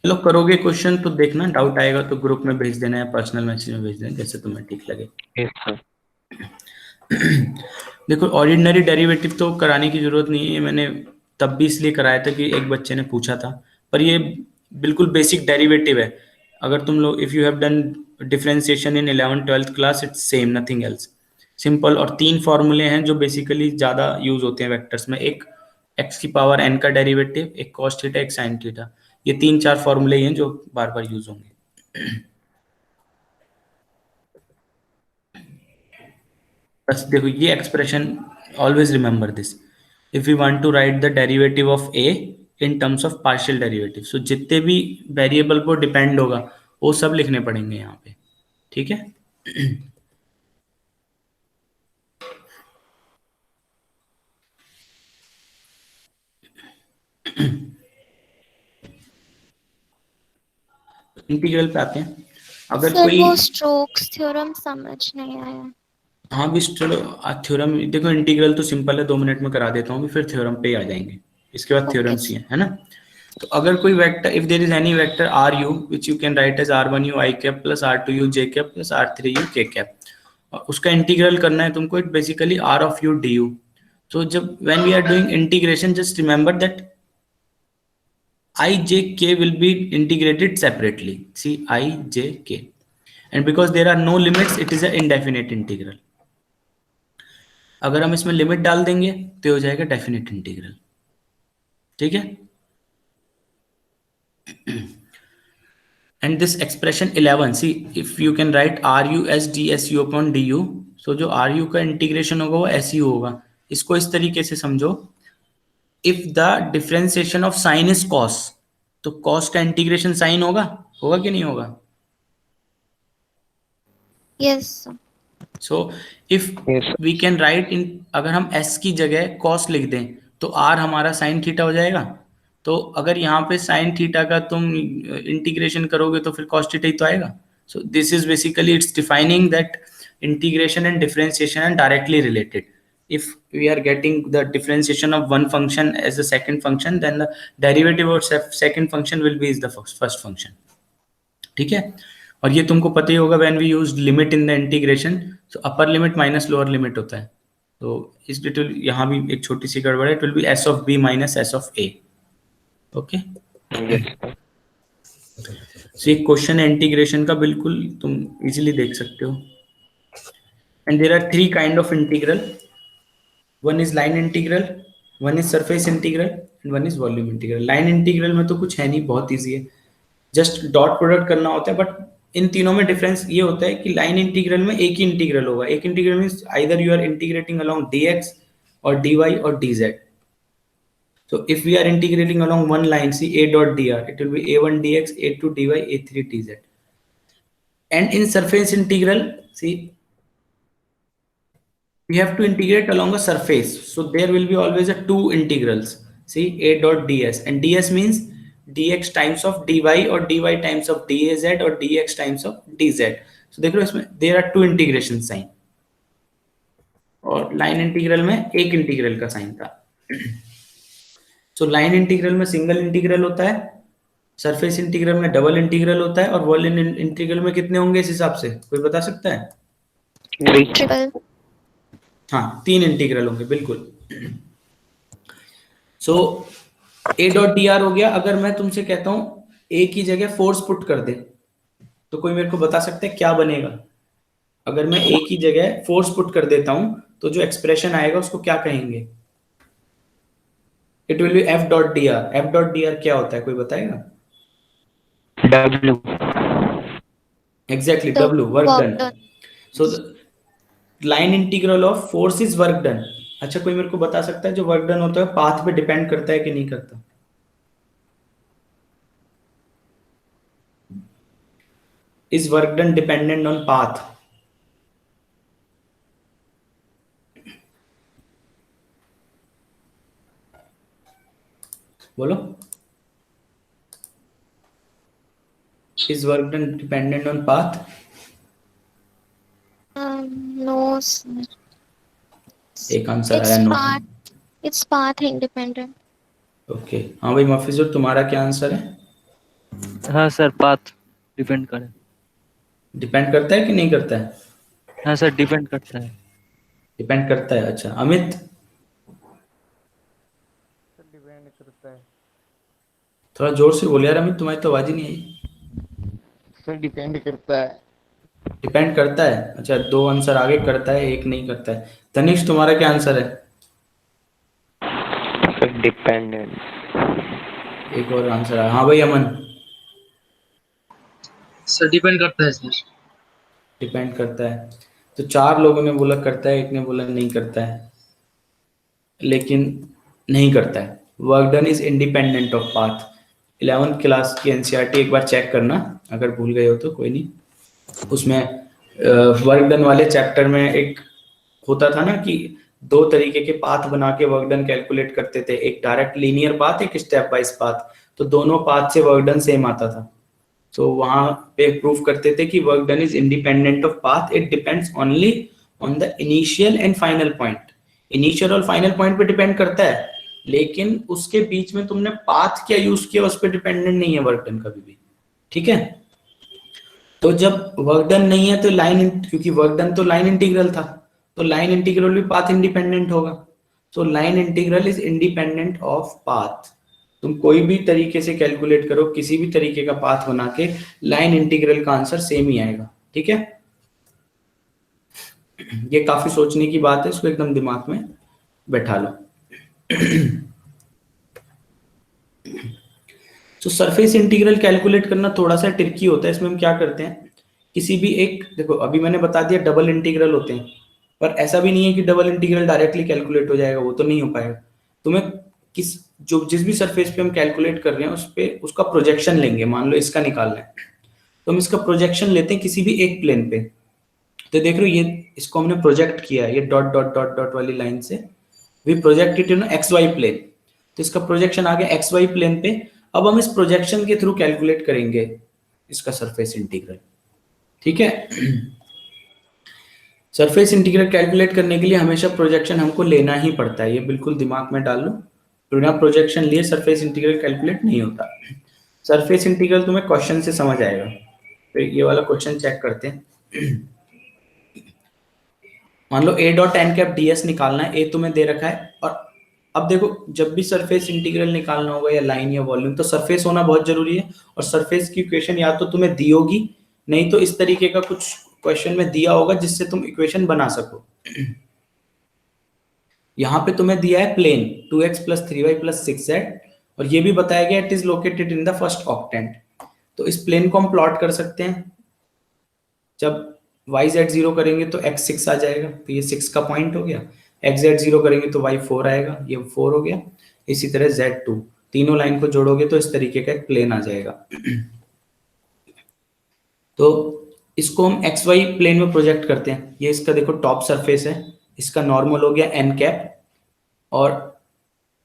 चलो करोगे क्वेश्चन तो देखना, डाउट आएगा तो ग्रुप में भेज देना या पर्सनल मैसेज में भेज देना, जैसे तुम्हें ठीक लगे। Yes sir. देखो ऑर्डिनरी डेरिवेटिव तो कराने की जरूरत नहीं है, मैंने तब भी इसलिए कराया था कि एक बच्चे ने पूछा था, पर ये बिल्कुल बेसिक डेरिवेटिव है। अगर तुम लोग if you have done differentiation in 11th 12th class, it's same, nothing else, simple. और 3 फॉर्मूले हैं जो बेसिकली ज़्यादा यूज होते हैं वेक्टर्स में, एक x की पावर n का डेरिवेटिव, एक cos थीटा, एक sin थीटा, ये 3-4 फॉर्मूले हैं जो बार बार यूज होंगे। बस देखो ये expression, always remember this, if you want to write the derivative of a in terms of partial derivative, so जितने भी वेरिएबल पर डिपेंड होगा वो सब लिखने पड़ेंगे यहाँ पे। ठीक है, इंटीग्रल पे आते हैं। अगर सर कोई, वो स्ट्रोक्स थ्योरम समझ नहीं आया। हाँ भी चलो थ्योरम, देखो इंटीग्रल तो सिंपल है, 2 मिनट में करा देता हूँ, फिर थ्योरम पे ही आ जाएंगे, इसके बाद ओके थ्योरम्स ही है ना। तो अगर कोई vector, if there is any vector r u which you can write as r1u i cap plus r2u j cap plus r3u k cap, और उसका इंटीग्रल करना है तुमको, it basically r of u du। तो जब when we are doing integration, just remember that I j k will be integrated separately, see I j k, and because there are no limits it is an indefinite integral। अगर हम इसमें limit डाल देंगे तो हो जाएगा definite integral. ठीक है, and this expression 11, see if you can write r u s d s u upon d u, so जो आर यू का इंटीग्रेशन होगा वो एस यू होगा। इसको इस तरीके से समझो, if the differentiation of sine is cos, तो कॉस का इंटीग्रेशन साइन होगा, होगा कि नहीं होगा? Yes sir. So if Yes, sir. We can write in, अगर हम s की जगह cos लिख दें तो r हमारा sin थीटा हो जाएगा, तो अगर यहाँ पे साइन थीटा का तुम इंटीग्रेशन करोगे तो फिर कॉस थीटा ही तो आएगा. So this is basically it's defining that integration and differentiation are directly related. If we are getting the differentiation of one function as the second function, then the derivative of second function will be is the first function. ठीक है. और ये तुमको पता ही होगा when we use limit in the integration, so upper limit minus lower limit होता है. तो इस डिटेल यहाँ भी एक छोटी सी गड़बड़ है. It will be s of b minus s of a. Okay. Yes, sir. So ये क्वेश्चन है इंटीग्रेशन का, बिल्कुल तुम इजीली देख सकते हो. And there are three kind of integral. One is line integral, one is surface integral, and one is volume integral. Line integral में तो कुछ है नहीं, बहुत easy है, just dot product करना होता है. But इन तीनों में difference ये होता है कि line integral में एक ही integral होगा. एक integral means either you are integrating along dx or dy or dz. So if we are integrating along one line, see a dot dr, it will be a1 dx, a2 dy, a3 dz. And in surface integral, see, we have to integrate along a surface, so there will be always a two integrals. See, a dot ds, and ds means dx times of dy or dy times of daz or dx times of dz. So देखो इसमें there are two integration sign, और line integral में एक integral का sign था. So line integral में single integral होता है, surface integral में double integral होता है, और volume integral में कितने होंगे इस हिसाब से कोई बता सकता है? ट्रिपल. हाँ, 3 इंटीग्रल होंगे बिल्कुल. सो ए डॉट डी आर हो गया. अगर मैं तुमसे कहता हूं ए की जगह फोर्स पुट कर दे, तो कोई मेरे को बता सकता है क्या बनेगा? अगर मैं ए की जगह फोर्स पुट कर देता हूं तो जो एक्सप्रेशन आएगा उसको क्या कहेंगे? It will be F dot D R. F dot D R क्या होता है, कोई बताएगा? W. Exactly, W, work done. So line integral of force is work done. अच्छा, कोई मेरे को बता सकता है जो वर्क डन होता है पाथ पे डिपेंड करता है कि नहीं करता? Is work done dependent on path? बोलो. Is work done dependent on path? No, sir. एक आंसर आया no. It's path independent. Okay. हाँ भाई मफिजुर, तुम्हारा क्या आंसर है? हाँ सर, पाथ डिपेंड करे. डिपेंड करता है कि नहीं करता है? हाँ सर, डिपेंड करता है. डिपेंड करता है. अच्छा, अमित? डिपेंड करता है. थोड़ा जोर से बोल यार अमित, तुम्हारी तो आवाज ही नहीं आई. सर डिपेंड करता है. डिपेंड करता है. अच्छा, 2 आंसर आगे करता है, एक नहीं करता है. तनिष्क, तुम्हारा क्या आंसर है? Dependent. एक और आंसर है. हाँ भाई अमन? सर डिपेंड करता है सर. डिपेंड करता है. तो 4 लोगों ने बोला करता है, एक ने बोला नहीं करता है. लेकिन नहीं करता है. Work done is independent of path. 11th class की एनसीईआरटी एक बार चेक करना, अगर भूल गए हो तो कोई नहीं. उसमें वर्क डन वाले चैप्टर में एक होता था ना कि 2 तरीके के पाथ बना के वर्क डन कैलकुलेट करते थे. एक डायरेक्ट लीनियर पाथ, एक स्टेप वाइज पाथ. तो दोनों पाथ से वर्क डन सेम आता था. तो वहां पे प्रूफ करते थे कि work done is independent of path. It depends only on the initial and final point. Initial और फाइनल पॉइंट पे डिपेंड करता है, लेकिन उसके बीच में तुमने पाथ क्या यूज किया उस पर डिपेंडेंट नहीं है वर्क डन कभी भी. ठीक है. तो जब वर्क डन नहीं है तो लाइन, क्योंकि वर्क डन तो लाइन इंटीग्रल था, तो लाइन इंटीग्रल भी पाथ इंडिपेंडेंट होगा. So line integral is independent of path. तुम कोई भी तरीके से कैलकुलेट करो, किसी भी तरीके का पाथ बना के, लाइन इंटीग्रल का आंसर सेम ही आएगा. ठीक है. ये काफी सोचने की बात है, इसको एकदम दिमाग में बैठा लो. तो सरफेस इंटीग्रल कैलकुलेट करना थोड़ा सा ट्रिकी होता है. इसमें हम क्या करते हैं, किसी भी एक, देखो अभी मैंने बता दिया डबल इंटीग्रल होते हैं, पर ऐसा भी नहीं है कि डबल इंटीग्रल डायरेक्टली कैलकुलेट हो जाएगा, वो तो नहीं हो पाएगा. तुम्हें जिस भी सरफेस पे हम कैलकुलेट कर रहे हैं उस पे उसका प्रोजेक्शन लेंगे. मान लो इसका निकालना है, तो हम इसका प्रोजेक्शन लेते हैं किसी भी एक प्लेन पे. तो देख रहे हो, ये इसको हमने प्रोजेक्ट किया है, ये डॉट डॉट डॉट डॉट वाली लाइन से we project it in x y plane. तो इसका प्रोजेक्शन आ गया एक्स वाई प्लेन पे। अब हम इस प्रोजेक्शन के थ्रू कैलकुलेट करेंगे इसका सरफेस इंटीग्रल, ठीक है। सरफेस इंटीग्रल कैलकुलेट करने के लिए हमेशा प्रोजेक्शन हमको लेना ही पड़ता है, ये बिल्कुल दिमाग में डाल लो, बिना प्रोजेक्शन लिए सरफेस इंटीग्रल कैलकुलेट नहीं होता। सरफेस इंटीग्रल तुम्हें क्वेश्चन से समझ आएगा। तो ये वाला क्वेश्चन चेक करते हैं। मान लो A dot N cap D S निकालना है, ए तुम्हें दे रखा है। और अब देखो, जब भी सरफेस इंटीग्रल निकालना होगा या लाइन या वॉल्यूम, तो सरफेस होना बहुत जरूरी है। और सरफेस की इक्वेशन या तो तुम्हें दी होगी, नहीं तो इस तरीके का कुछ क्वेश्चन में दिया होगा जिससे तुम इक्वेशन बना सको। यहाँ पे तुम्हें दिया है प्लेन 2x + 3y + 6z, और ये भी बताया गया it is located in the first octant. तो इस प्लेन को हम प्लॉट कर सकते हैं। जब yz 0 करेंगे तो x 6 आ जाएगा, तो ये 6 का पॉइंट हो गया। xz 0 करेंगे तो y 4 आएगा, ये 4 हो गया। इसी तरह z2, तीनों लाइन को जोड़ोगे तो इस तरीके का एक प्लेन आ जाएगा। तो इसको हम एक्स वाई प्लेन में प्रोजेक्ट करते हैं। ये इसका देखो टॉप सरफेस है, इसका नॉर्मल हो गया एन कैप, और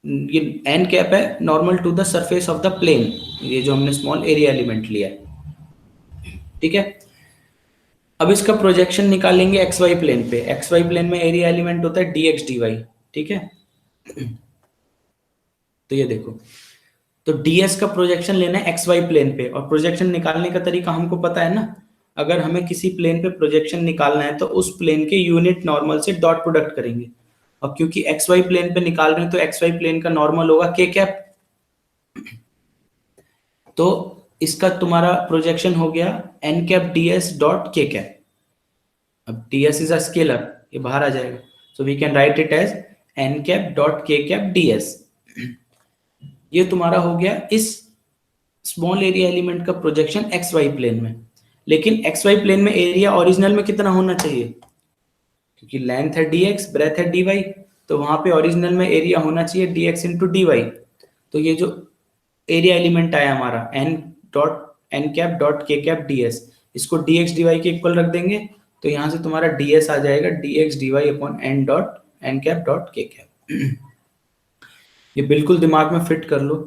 ये एन कैप है normal to the surface of the plane, ये जो हमने स्मॉल एरिया एलिमेंट लिया है, ठीक है। अब इसका प्रोजेक्शन निकालेंगे एक्स वाई प्लेन पे। एक्स वाई प्लेन में एरिया एलिमेंट होता है डी एक्स डी वाई, ठीक है। तो ये देखो, तो ds का प्रोजेक्शन लेना है एक्स वाई प्लेन पे, और प्रोजेक्शन निकालने का तरीका हमको पता है ना। अगर हमें किसी प्लेन पे प्रोजेक्शन निकालना है तो उस प्लेन के यूनिट नॉर्मल से डॉट प्रोडक्ट करेंगे, और क्योंकि एक्स वाई प्लेन पे निकाल रहे हैं तो एक्स वाई प्लेन का नॉर्मल होगा के कैप। तो इसका तुम्हारा प्रोजेक्शन हो गया n cap D s dot k cap. अब d s is a scalar, ये बाहर आ जाएगा, so we can write it as n cap dot k cap D s. ये तुम्हारा हो गया इस स्मॉल एरिया एलिमेंट का प्रोजेक्शन एक्स वाई प्लेन में। लेकिन एक्स वाई प्लेन में एरिया ओरिजिनल में कितना होना चाहिए, क्योंकि लेंथ है dx, ब्रेथ है dy, तो वहां पे ओरिजिनल में एरिया होना चाहिए dx इंटू dy। तो ये जो एरिया एलिमेंट आया हमारा n cap dot k cap ds, इसको dx dy के इक्वल रख देंगे, तो यहाँ से तुम्हारा ds आ जाएगा dx dy upon n cap dot k cap. ये बिल्कुल दिमाग में फिट कर लो।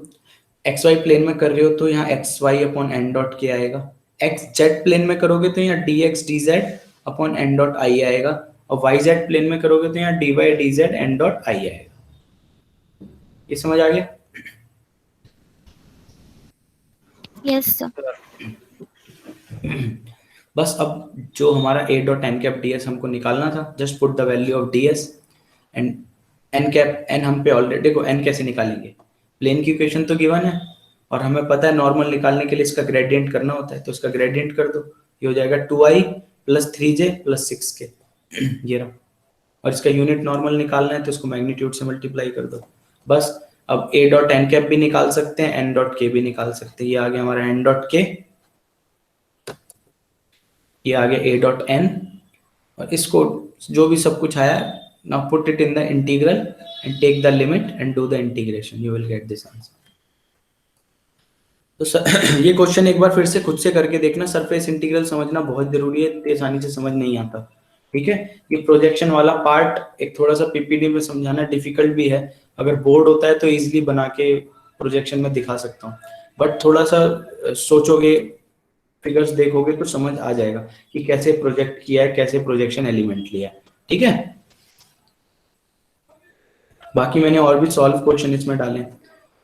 एक्स वाई प्लेन में कर रहे हो तो यहाँ x y upon n dot k आएगा, एक्स जेड प्लेन में करोगे तो यहाँ d x d z upon n dot i आएगा, और वाई जेड प्लेन में करोगे तो यहाँ d y d z n dot i आएगा। ये समझ आ गया? Yes sir. बस अब जो हमारा a dot N cap D s हमको निकालना था, just put the value of d s and N cap. N हम पे ऑलरेडी, देखो एन कैसे निकालेंगे, प्लेन की इक्वेशन तो गिवन है और हमें पता है नॉर्मल निकालने के लिए इसका ग्रेडियंट करना होता है, तो इसका ग्रेडियंट कर दो। ये हो जाएगा 2i + 3j + 6k, ये रहा। और इसका यूनिट नॉर्मल निकालना है तो इसको मैग्नीट्यूड से मल्टीप्लाई कर दो, बस। अब a डॉट एन कैप भी निकाल सकते हैं, n डॉट के भी निकाल सकते हैं। ये आ गया हमारा n डॉट के, ये आ गया a डॉट n, और इसको जो भी सब कुछ आया, now put it in the integral and take the limit and do the integration, you will get this answer. तो ये क्वेश्चन एक बार फिर से खुद से करके देखना। सरफेस इंटीग्रल समझना बहुत जरूरी है, इतनी आसानी से समझ नहीं आता, ठीक है। ये प्रोजेक्शन वाला पार्ट एक थोड़ा सा पीपीटी में समझाना डिफिकल्ट भी है। अगर बोर्ड होता है तो इजीली बना के प्रोजेक्शन में दिखा सकता हूँ, बट थोड़ा सा सोचोगे, फिगर्स देखोगे तो समझ आ जाएगा कि कैसे प्रोजेक्ट किया है, कैसे प्रोजेक्शन एलिमेंट लिया है, ठीक है। बाकी मैंने और भी सॉल्व क्वेश्चन इसमें डाले।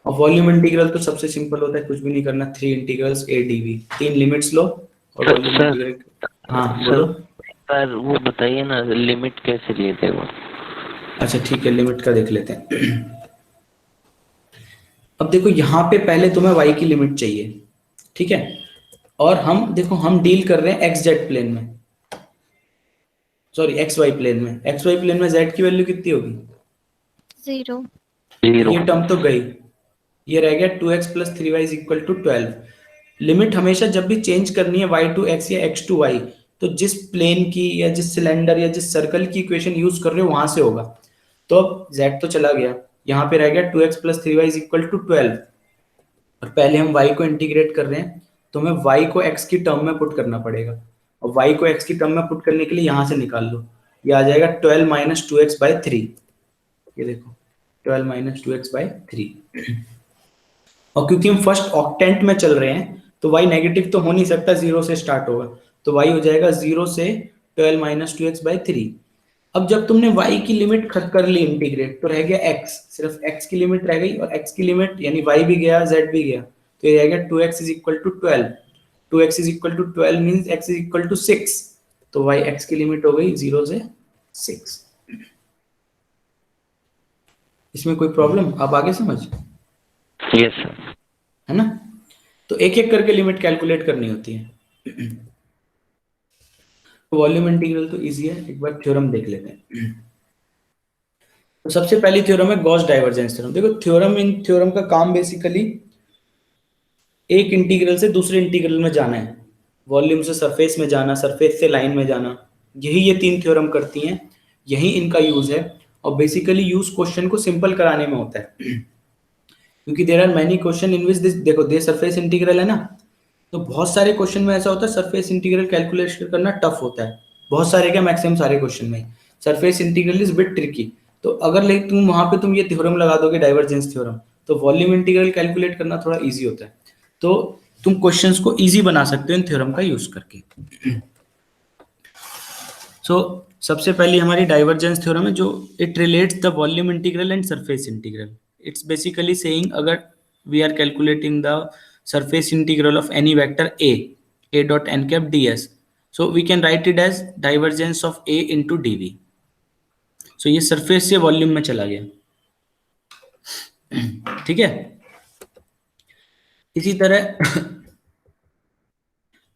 और वॉल्यूम इंटीग्रल तो सबसे सिंपल होता है, कुछ भी नहीं करना, 3 इंटीग्रल्स a dv, 3 लिमिट्स लो और वॉल्यूम इंटीग्रल। हाँ बोलो सर, वो बताइए ना लिमिट कैसे लिए थे वो। अच्छा ठीक है, लिमिट का देख लेते हैं। अब देखो यहाँ पे पहले तुम्हें y की लिमिट चाहिए, ठीक है। और हम देखो, हम डील कर रहे हैं एक्स जेड प्लेन में, सॉरी एक्स वाई प्लेन में। एक्स वाई प्लेन में z की वैल्यू कितनी होगी? 0। ये टर्म तो गई, ये रह गया 2x + 3y = 12। लिमिट हमेशा जब भी चेंज करनी है y to x या x to y, तो जिस प्लेन की या जिस सिलेंडर या जिस सर्कल की इक्वेशन यूज कर रहे हो वहां से होगा। तो अब z तो चला गया, यहाँ पे रह गया 2x + 3y = 12, और पहले हम y को इंटीग्रेट कर रहे हैं तो हमें y को x की टर्म में पुट करना पड़ेगा, और y को x की टर्म में पुट करने के लिए यहाँ से निकाल लो, ये आ जाएगा 12 - 2x/3। ये देखो 12 माइनस 2x/3। और क्योंकि हम फर्स्ट ऑक्टेंट में चल रहे हैं तो y नेगेटिव तो हो नहीं सकता, 0 से स्टार्ट होगा, तो y हो जाएगा 0 से 12 माइनस 2x/3। अब जब तुमने y की लिमिट खत्म कर ली इंटीग्रेट, तो रह गया x, सिर्फ x की लिमिट रह गई, और x की लिमिट यानी y भी गया z भी गया, तो ये रह गया 2x is equal to 12। 2x is equal to 12 means x is equal to 6, तो y x की लिमिट हो गई 0 से 6। इसमें कोई प्रॉब्लम? आप आगे समझ, यस सर। है ना? तो एक एक करके लिमिट कैलकुलेट करनी होती है। वॉल्यूम इंटीग्रल तो इजी है, एक बार थ्योरम देख लेते हैं। तो सबसे पहली थ्योरम है गॉस डाइवर्जेंस थ्योरम। देखो थ्योरम का काम बेसिकली एक इंटीग्रल से दूसरे इंटीग्रल में जाना है, वॉल्यूम से सरफेस में जाना, सरफेस से लाइन में जाना, यही ये तीन थ्योरम करती हैं, यही इनका यूज है। और बेसिकली यूज क्वेश्चन को सिंपल कराने में होता है, क्योंकि there are many question in which this, देखो दे सरफेस इंटीग्रल है ना, तो बहुत सारे क्वेश्चन में ऐसा होता है सरफेस इंटीग्रल कैलकुलेट करना टफ होता है, बहुत सारे क्या मैक्सिमम सारे क्वेश्चन में surface integral is bit tricky. तो अगर लेकिन तुम वहां पे तुम ये थ्योरम लगा दोगे डाइवर्जेंस थ्योरम, तो वॉल्यूम इंटीग्रल कैलकुलेट करना थोड़ा इजी होता है। तो तुम क्वेश्चंस को इजी बना सकते हो इन थ्योरम का यूज करके। सो सबसे पहली हमारी डाइवर्जेंस थ्योरम है, जो it relates the volume integral and surface integral. It's basically saying अगर we are calculating the surface integral of any vector a dot n cap ds, so we can write it as divergence of a into dv। so ये surface से volume में चला गया, ठीक है। इसी तरह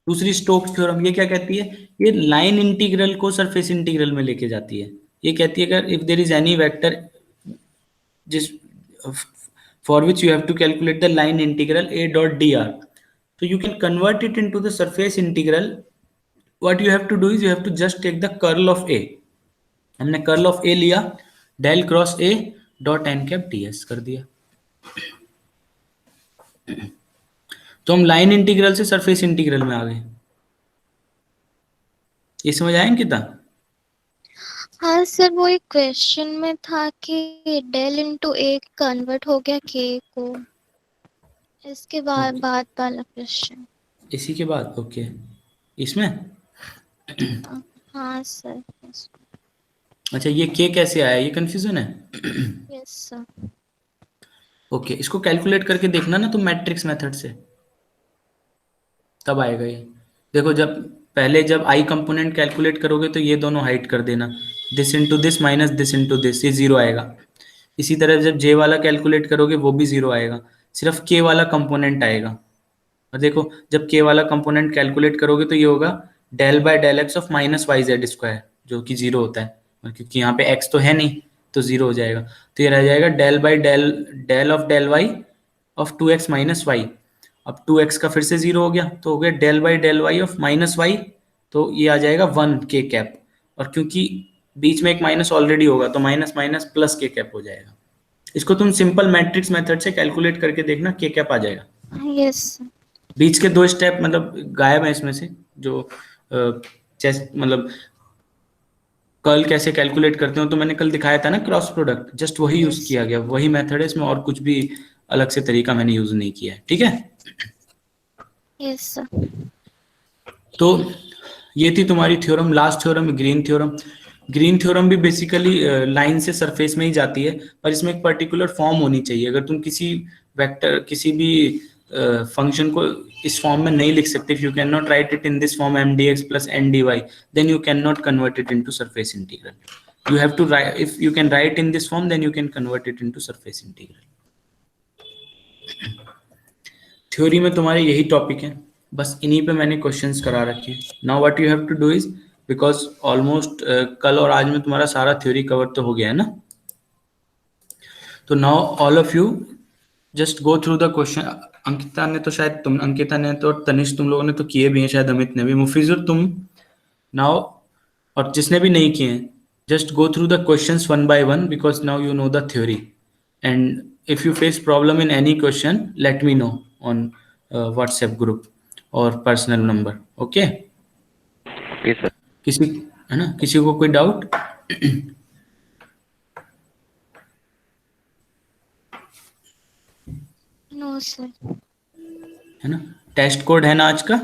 दूसरी स्टोक्स थ्योरम ये क्या कहती है, ये लाइन इंटीग्रल को सरफेस इंटीग्रल में लेके जाती है। ये कहती है अगर if there is any vector जिस for which you have to calculate the line integral a dot dr, so you can convert it into the surface integral। what you have to do is you have to just take the curl of a। हमने curl of a लिया, del cross a dot N cap ds कर दिया। तो हम line integral से surface integral में आ गए। ये समझ आए कितना? हाँ सर, वो एक क्वेश्चन में था कि डेल इंटू ए कन्वर्ट हो गया के को, इसके बाद वाला क्वेश्चन। इसी के बाद ओके, इसमें हाँ सर। अच्छा ये के कैसे आया, ये कंफ्यूजन है? Yes sir. ओके इसको कैलकुलेट करके देखना ना तुम मैट्रिक्स मेथड से, तब आएगा ये। देखो जब आई कंपोनेंट कैलकुलेट करोगे तो ये दोनों हाइड कर देना, this into this minus this into this, ये जीरो आएगा। इसी तरह जब जे वाला कैलकुलेट करोगे वो भी जीरो आएगा, सिर्फ के वाला कंपोनेंट आएगा। और देखो जब के वाला कंपोनेंट कैलकुलेट करोगे तो ये होगा del by del x of minus y z square, जो कि जीरो होता है, और क्योंकि यहाँ पे एक्स तो है नहीं तो जीरो हो जाएगा। तो ये रह जाएगा del by del of del y of 2x minus y. अब 2x का फिर से जीरो हो गया, तो हो गया del by del y of minus y, तो ये आ जाएगा 1 के कैप, और क्योंकि बीच में एक माइनस ऑलरेडी होगा तो माइनस माइनस प्लस के कैप हो जाएगा। इसको तुम सिंपल मैट्रिक्स मेथड से कैलकुलेट करके देखना, के कैप आ जाएगा। यस। बीच के दो स्टेप मतलब गायब है इसमें से, जो मतलब कर्ल कैसे कैलकुलेट करते हो तो मैंने कल दिखाया था ना, क्रॉस प्रोडक्ट, जस्ट वही यूज किया गया, वही मेथड है इसमें, और कुछ भी अलग से तरीका मैंने यूज नहीं किया है, ठीक है। Yes sir. तो ये थी तुम्हारी theorem. Last theorem green theorem. Green theorem भी बेसिकली लाइन से सरफेस में ही जाती है, पर इसमें एक पर्टिकुलर फॉर्म होनी चाहिए। अगर तुम किसी वेक्टर किसी भी फंक्शन को इस फॉर्म में नहीं लिख सकते, if you can not right it in this form mdx plus ndy, then you cannot convert it into surface integral. You have to write, if you can write in this form then you can convert it into surface integral. Theory में तुम्हारे यही topic है, बस इन्हीं पे मैंने questions करा रखे हैं। Now what you have to do is, because almost कल और आज में तुम्हारा सारा थ्योरी कवर तो हो गया है ना, तो now all of you just go through the question. Ankita ने तो शायद अंकिता ने तो, तनिष तुम लोगों ने तो किए भी हैं, शायद अमित ने भी, मुफीजुर तुम नाउ, और जिसने भी नहीं किए हैं just go through the questions one by one, because now you know the theory, and if you face problem in any question let me know on WhatsApp group or personal number, okay? yes sir। किसी है ना, किसी को कोई doubt? No sir. है ना। Test code है ना आज का?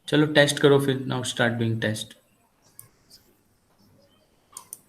चलो टेस्ट करो फिर, नाउ स्टार्ट डूइंग टेस्ट।